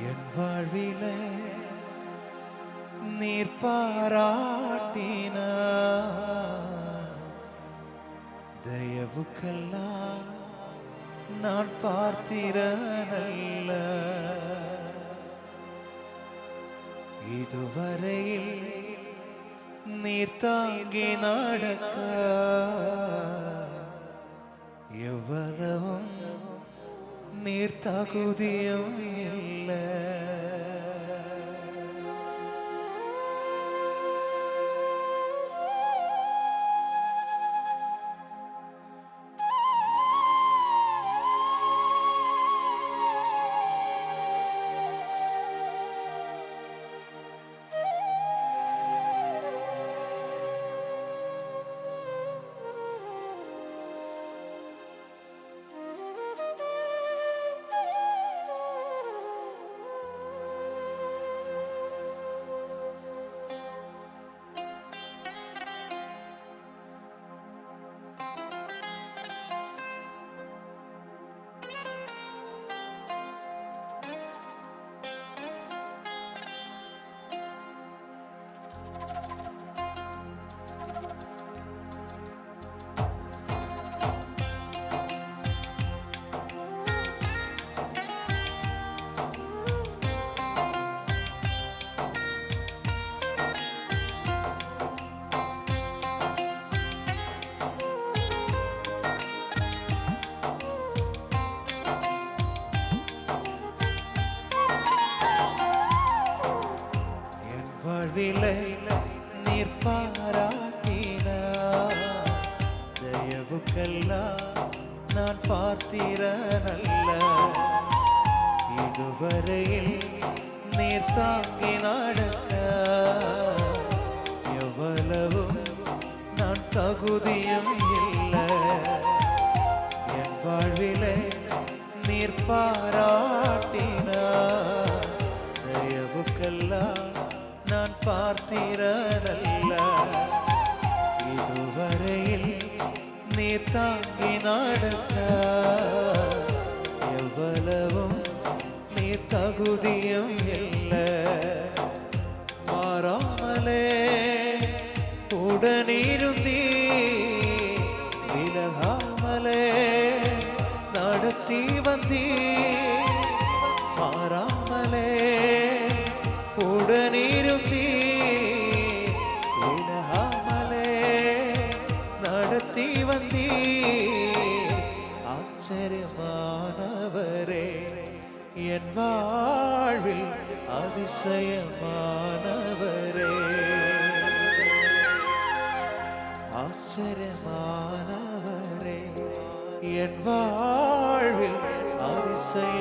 என் வாழ்விலே நீர் பாராட்டினார். தயவுக்கெல்லாம் நான் பார்த்திரனல்ல. இதுவரையில் நீர் தாங்கி நடக்க எவ்வளவும் நீர் தகுதியும் இல்லை. வாழ்விலே நீர் பாராட்டினார். தயவுக்கெல்லாம் நான் பார்த்திரனல்ல. இதுவரையில் நீர் தாங்கி நடக்க எவ்வளவும் நான் தகுதியும் இல்லை. என் வாழ்விலே நீர் பாராட்டினார். தயவுக்கெல்லாம் நான் பார்த்திரனல்ல. இதுவரையில் நீர் தாங்கி நடக்க எவ்வளவும் நீர் தகுதியும் இல்லை. மாறாமலே உடனிருந்தீ, விலகாமலே நடத்தி வந்தீ. மாறாமலே உடனிருந்தீ, விலகாமலே நடத்தி வந்தீ. ஆச்சரியமானவரே, என் வாழ்வில் அதிசயமானவரே. ஆச்சரியமானவரே, என் வாழ்வில் அதிசயமானவரே.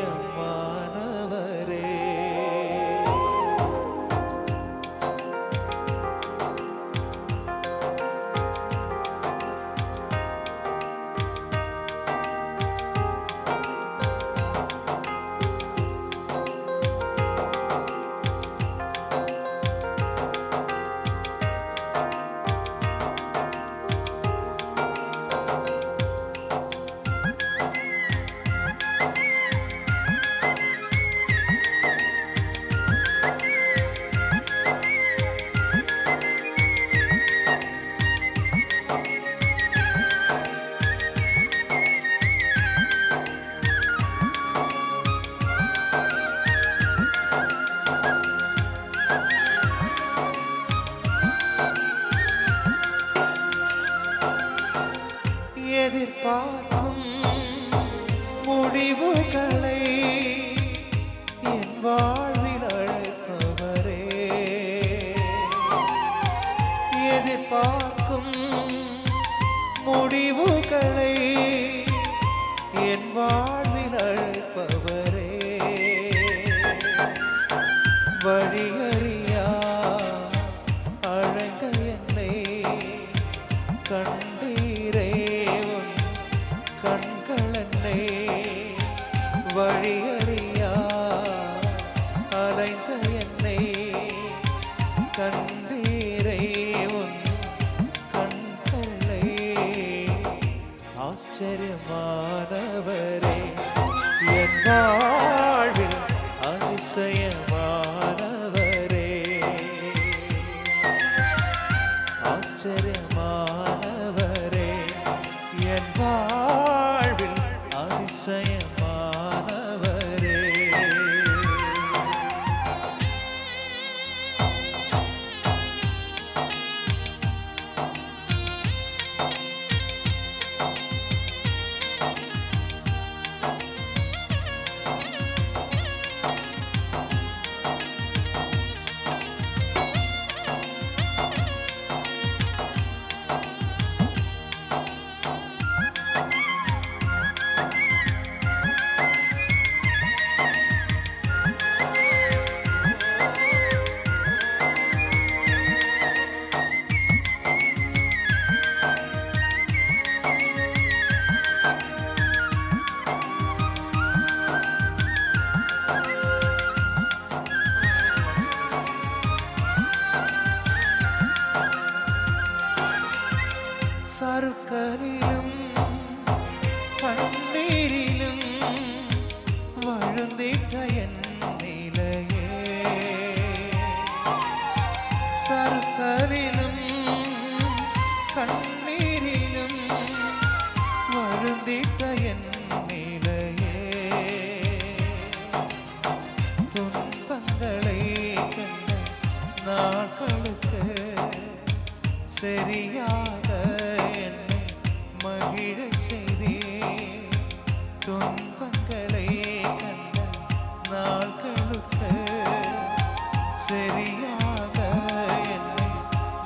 വഴുതിട്ട എൻ നിലയേ സരസരിലും കണ്ണീരിലും വഴുതിട്ട എൻ നിലയേ തുன்பങ്ങളെ കണ്ട നാളുകൾക്ക് சரியாக என்னை மகிழச் செய்தே துன்பங்களை கண்ட நாட்களுக்கு சரியாக என்னை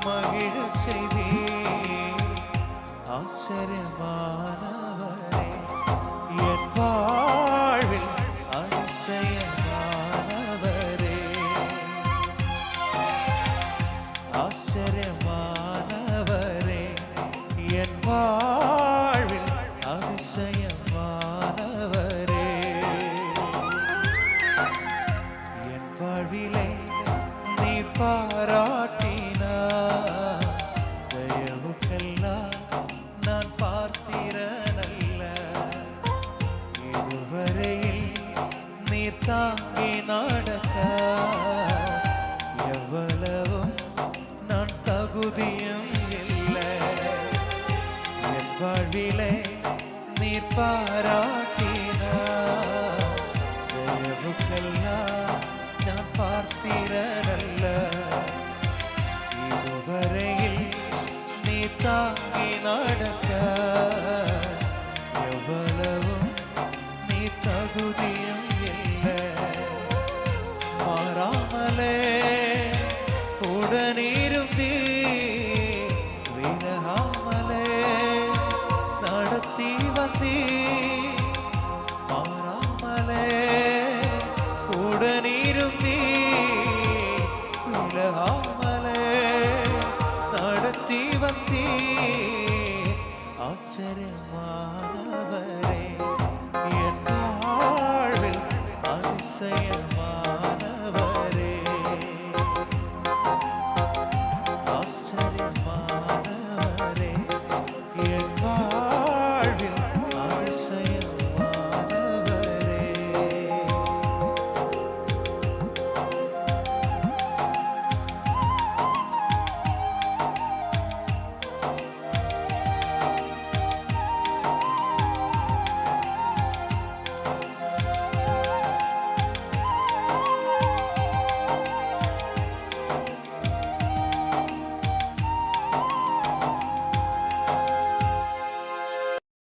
மகிழச் செய்தே ஆச்சரியமானவரே என் வாழ்வில் அதிசயமானவரே ஆச்சரியமானவரே என் வாழ்வில் அதிசயமானவரே என் வாழ்விலே நீ பாராட்டினார் தயவுக்கெல்லாம் நான் பார்த்திரனல்ல இதுவரையில் நீ தாங்கி நடக்க எவ்வளவும் நான் தகுதியும் இல்லை என் வாழ்விலே நீர் பாராட்டினார் தயவுக்கெல்லாம் நான் பார்த்திரனல்ல இதுவரையில் நீ தாங்கி நடக்க எவ்வளவும் நீ தகுதியும் இல்லை மாறாமலே உடனிருந்தீ விலகாமலே நடத்தி வந்தீ மாறாமலே உடனிருந்தீ விலகாமலே நடத்தி வந்தீ ஆச்சரியமானவரே என் வாழ்வில் அதிசயமானவரே